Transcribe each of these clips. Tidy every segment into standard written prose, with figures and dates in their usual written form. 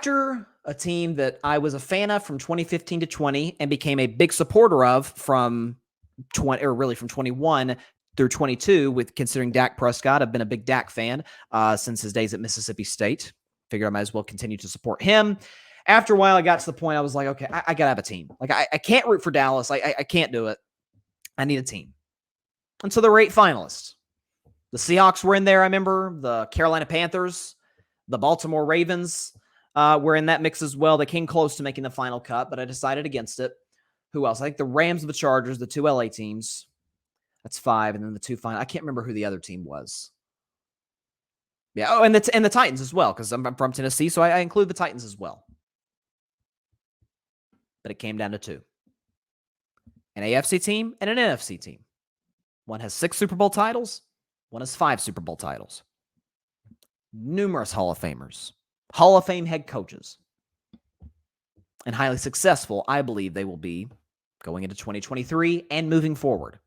After a team that I was a fan of from 2015 to 20 and became a big supporter of from 21 through 22, with considering Dak Prescott, I've been a big Dak fan since his days at Mississippi State. Figured I might as well continue to support him. After a while, I got to the point I was like, okay, I got to have a team. Like, I can't root for Dallas. I can't do it. I need a team. And so there were 8 finalists. The Seahawks were in there, I remember. The Carolina Panthers, the Baltimore Ravens were in that mix as well. They came close to making the final cut, but I decided against it. Who else? I think the Rams and the Chargers, the 2 LA teams. That's 5. And then the 2 final. I can't remember who the other team was. Yeah. Oh, and the Titans as well, because I'm from Tennessee, so I include the Titans as well. But it came down to 2. An AFC team and an NFC team. One has 6 Super Bowl titles. One has 5 Super Bowl titles. Numerous Hall of Famers. Hall of Fame head coaches. And highly successful, I believe they will be going into 2023 and moving forward.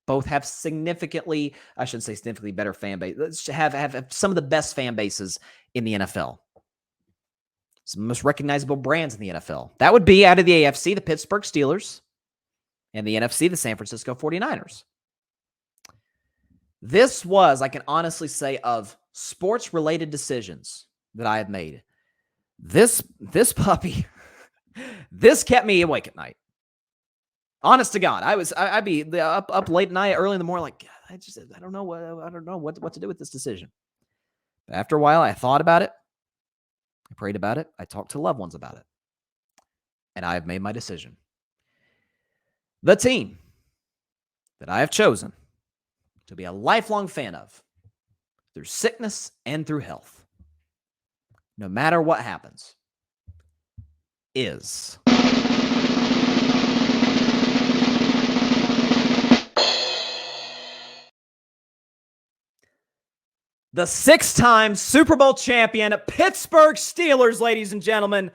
Both have significantly, I shouldn't say significantly better fan base, have some of the best fan bases in the NFL. Some of the most recognizable brands in the NFL. That would be out of the AFC, the Pittsburgh Steelers, and the NFC, the San Francisco 49ers. This was, I can honestly say, of sports-related decisions that I have made. This puppy, this kept me awake at night. Honest to God, I'd be up late at night, early in the morning, like I don't know what to do with this decision. But after a while, I thought about it, I prayed about it, I talked to loved ones about it, and I have made my decision. The team that I have chosen to be a lifelong fan of, through sickness and through health, no matter what happens, is the 6-time Super Bowl champion, Pittsburgh Steelers, ladies and gentlemen.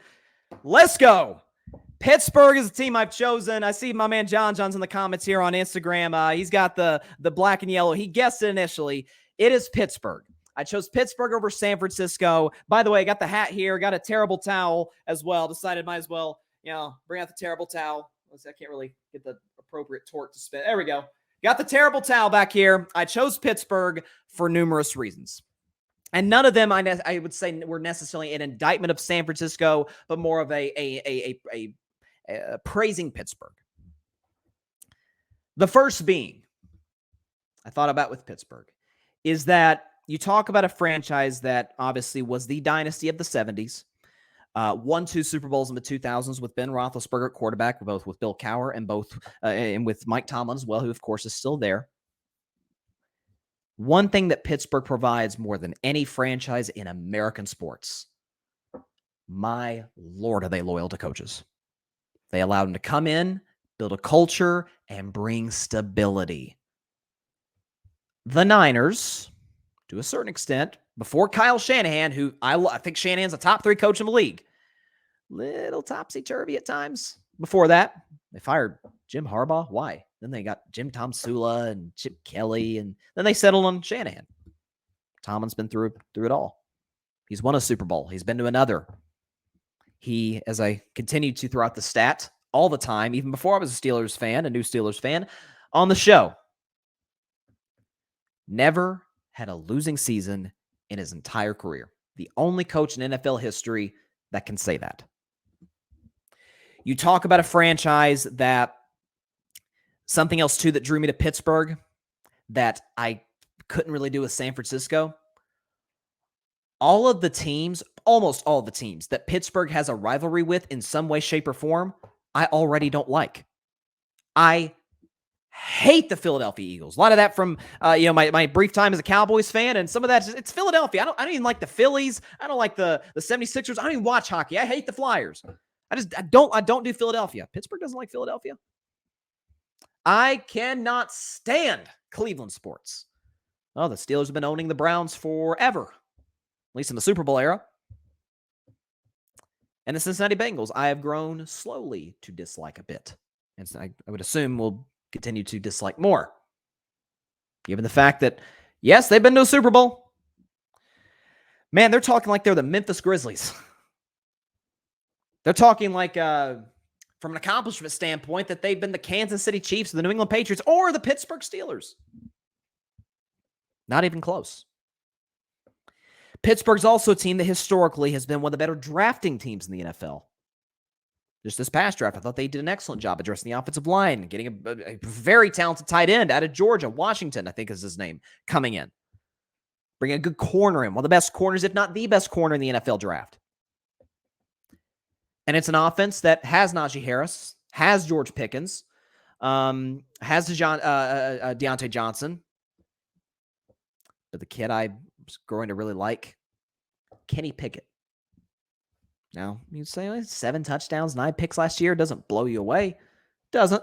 Let's go. Pittsburgh is the team I've chosen. I see my man John's in the comments here on Instagram. He's got the black and yellow. He guessed it initially. It is Pittsburgh. I chose Pittsburgh over San Francisco. By the way, I got the hat here. Got a terrible towel as well. Decided might as well, bring out the terrible towel. Let's see, I can't really get the appropriate torque to spin. There we go. Got the terrible towel back here. I chose Pittsburgh for numerous reasons. And none of them, I would say, were necessarily an indictment of San Francisco, but more of a praising Pittsburgh. The first being, I thought about with Pittsburgh, is that you talk about a franchise that obviously was the dynasty of the 70s, won 2 Super Bowls in the 2000s with Ben Roethlisberger at quarterback, both with Bill Cowher and with Mike Tomlin as well, who of course is still there. One thing that Pittsburgh provides more than any franchise in American sports, my Lord, are they loyal to coaches. They allow them to come in, build a culture, and bring stability. The Niners, to a certain extent, before Kyle Shanahan, who I think Shanahan's a top 3 coach in the league, little topsy-turvy at times. Before that, they fired Jim Harbaugh. Why? Then they got Jim Tom Sula and Chip Kelly, and then they settled on Shanahan. Tomlin's been through it all. He's won a Super Bowl. He's been to another. He, as I continued to throw out the stat all the time, even before I was a Steelers fan, a new Steelers fan, on the show, never had a losing season in his entire career. The only coach in NFL history that can say that. You talk about a franchise that, something else too that drew me to Pittsburgh that I couldn't really do with San Francisco. Almost all of the teams that Pittsburgh has a rivalry with in some way, shape, or form, I already don't like. I hate the Philadelphia Eagles. A lot of that from my brief time as a Cowboys fan, and some of that, it's Philadelphia. I don't even like the Phillies. I don't like the 76ers. I don't even watch hockey. I hate the Flyers. I don't do Philadelphia. Pittsburgh doesn't like Philadelphia. I cannot stand Cleveland sports. Oh, the Steelers have been owning the Browns forever, at least in the Super Bowl era. And the Cincinnati Bengals, I have grown slowly to dislike a bit. And so I would assume we'll continue to dislike more, given the fact that, yes, they've been to a Super Bowl. Man, they're talking like they're the Memphis Grizzlies. They're talking like from an accomplishment standpoint that they've been the Kansas City Chiefs, the New England Patriots, or the Pittsburgh Steelers. Not even close. Pittsburgh's also a team that historically has been one of the better drafting teams in the NFL. Just this past draft, I thought they did an excellent job addressing the offensive line, getting a very talented tight end out of Georgia. Washington, I think is his name, coming in. Bringing a good corner in. One of the best corners, if not the best corner in the NFL draft. And it's an offense that has Najee Harris, has George Pickens, has Deontay Johnson. But the kid I was growing to really like, Kenny Pickett. Now, you'd say 7 touchdowns, 9 picks last year. Doesn't blow you away. Doesn't.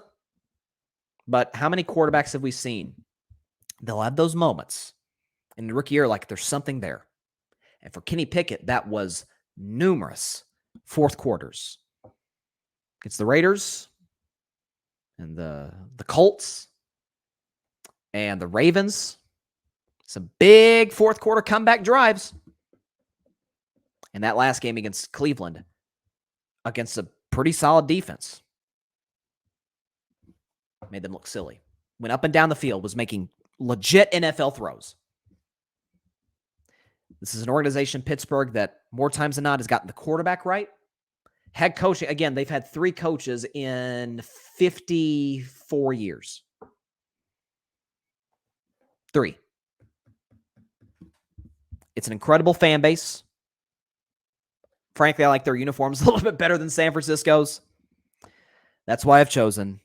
But how many quarterbacks have we seen? They'll have those moments in the rookie year like there's something there. And for Kenny Pickett, that was numerous fourth quarters. It's the Raiders and the Colts and the Ravens. Some big fourth quarter comeback drives. And that last game against Cleveland, against a pretty solid defense, made them look silly. Went up and down the field, was making legit NFL throws. This is an organization, Pittsburgh, that more times than not has gotten the quarterback right. Head coaching, again, they've had 3 coaches in 54 years. 3. It's an incredible fan base. Frankly, I like their uniforms a little bit better than San Francisco's. That's why I've chosen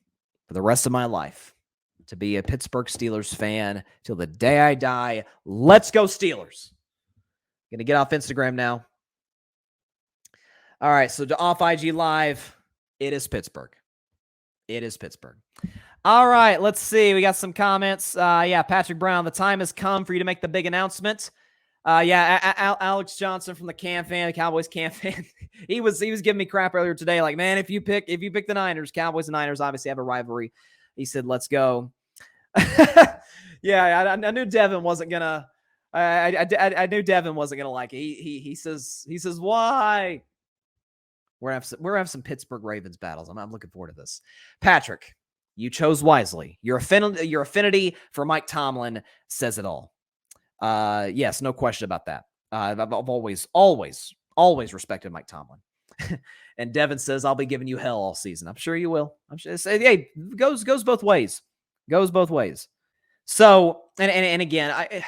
for the rest of my life to be a Pittsburgh Steelers fan till the day I die. Let's go Steelers. Going to get off Instagram now. All right, so to off IG Live, it is Pittsburgh. It is Pittsburgh. All right, let's see. We got some comments. Patrick Brown, the time has come for you to make the big announcement. Alex Johnson from the Cowboys Cam fan. he was giving me crap earlier today. Like, man, if you pick the Niners, Cowboys and Niners obviously have a rivalry. He said, "Let's go." I knew Devin wasn't gonna. I knew Devin wasn't gonna like it. He says why? We're gonna have some Pittsburgh Ravens battles. I'm looking forward to this. Patrick, you chose wisely. Your affinity for Mike Tomlin says it all. Yes, no question about that. I've always respected Mike Tomlin. And Devin says, I'll be giving you hell all season. I'm sure you will. I'm sure. Hey, goes both ways. Goes both ways. So, and again, I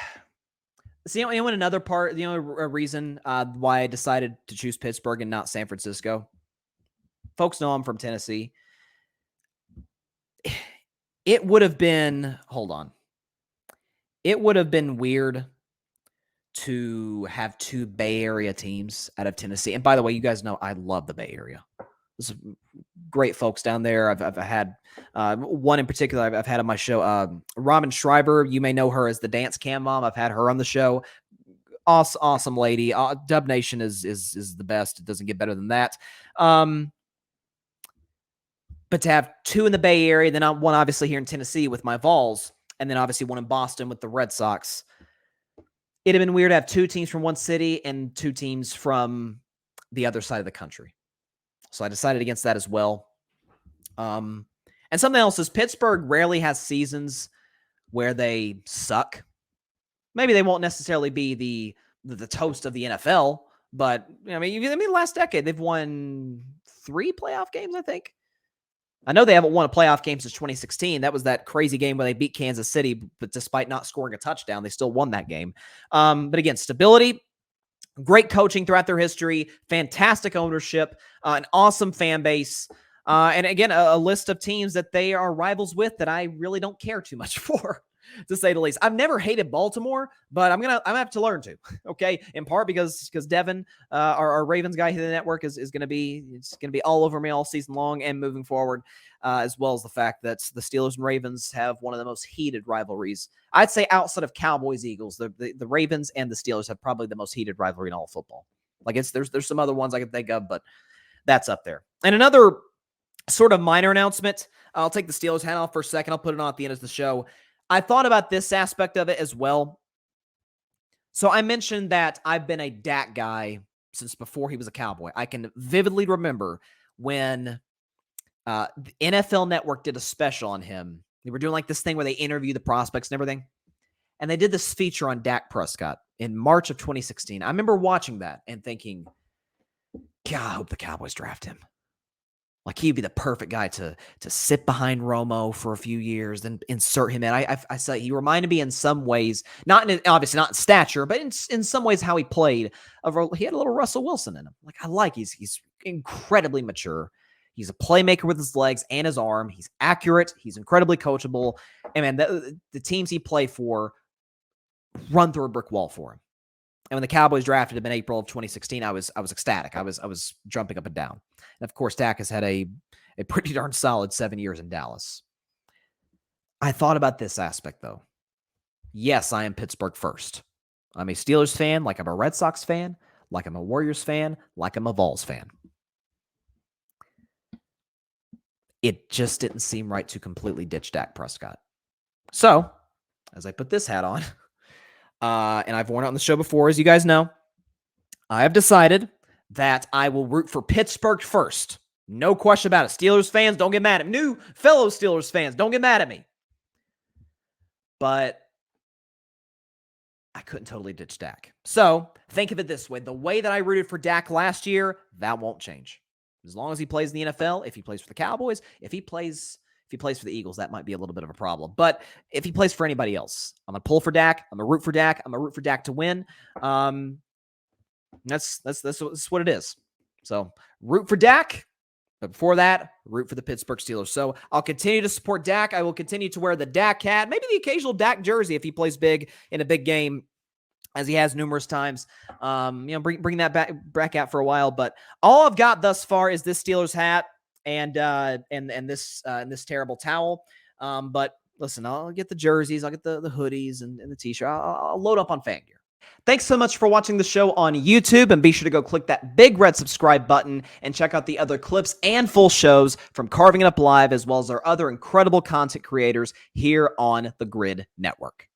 see. Another part, the only reason why I decided to choose Pittsburgh and not San Francisco. Folks know I'm from Tennessee. It would have been. Hold on. It would have been weird to have 2 Bay Area teams out of Tennessee. And by the way, you guys know I love the Bay Area. There's great folks down there. I've had one in particular I've had on my show. Robin Schreiber, you may know her as the Dance Cam Mom. I've had her on the show. Awesome lady. Dub Nation is the best. It doesn't get better than that. But to have 2 in the Bay Area, then one obviously here in Tennessee with my Vols, and then obviously one in Boston with the Red Sox. It'd have been weird to have 2 teams from one city and 2 teams from the other side of the country. So I decided against that as well. And something else is Pittsburgh rarely has seasons where they suck. Maybe they won't necessarily be the toast of the NFL, but last decade they've won 3 playoff games, I think. I know they haven't won a playoff game since 2016. That was that crazy game where they beat Kansas City, but despite not scoring a touchdown, they still won that game. But again, stability, great coaching throughout their history, fantastic ownership, an awesome fan base, and again, a list of teams that they are rivals with that I really don't care too much for, to say the least. I've never hated Baltimore, but I'm gonna have to learn to. Okay, in part because Devin, our Ravens guy here in the network, is gonna be all over me all season long and moving forward, as well as the fact that the Steelers and Ravens have one of the most heated rivalries. I'd say outside of Cowboys Eagles, the Ravens and the Steelers have probably the most heated rivalry in all of football. Like there's some other ones I can think of, but that's up there. And another sort of minor announcement. I'll take the Steelers hat off for a second. I'll put it on at the end of the show. I thought about this aspect of it as well. So I mentioned that I've been a Dak guy since before he was a Cowboy. I can vividly remember when the NFL Network did a special on him. They were doing like this thing where they interview the prospects and everything. And they did this feature on Dak Prescott in March of 2016. I remember watching that and thinking, God, I hope the Cowboys draft him. Like, he'd be the perfect guy to sit behind Romo for a few years, then insert him in. I said he reminded me in some ways, obviously not in stature, but in some ways how he played. He had a little Russell Wilson in him. Like, he's incredibly mature. He's a playmaker with his legs and his arm. He's accurate. He's incredibly coachable. And man, the teams he played for run through a brick wall for him. And when the Cowboys drafted him in April of 2016, I was ecstatic. I was jumping up and down. And of course, Dak has had a pretty darn solid 7 years in Dallas. I thought about this aspect, though. Yes, I am Pittsburgh first. I'm a Steelers fan, like I'm a Red Sox fan, like I'm a Warriors fan, like I'm a Vols fan. It just didn't seem right to completely ditch Dak Prescott. So, as I put this hat on, and I've worn it on the show before, as you guys know, I have decided that I will root for Pittsburgh first. No question about it. Steelers fans, don't get mad at me. New fellow Steelers fans, don't get mad at me. But I couldn't totally ditch Dak. So think of it this way. The way that I rooted for Dak last year, that won't change. As long as he plays in the NFL, if he plays for the Cowboys, if he plays for the Eagles, that might be a little bit of a problem. But if he plays for anybody else, I'm going to pull for Dak. I'm going to root for Dak. I'm going to root for Dak to win. That's what it is. So root for Dak. But before that, root for the Pittsburgh Steelers. So I'll continue to support Dak. I will continue to wear the Dak hat, maybe the occasional Dak jersey if he plays big in a big game, as he has numerous times. Bring that back out for a while. But all I've got thus far is this Steelers hat and this terrible towel. But listen, I'll get the jerseys, I'll get the hoodies and the t-shirt. I'll load up on fan gear. Thanks so much for watching the show on YouTube, and be sure to go click that big red subscribe button and check out the other clips and full shows from Carving It Up Live, as well as our other incredible content creators here on the Grid Network.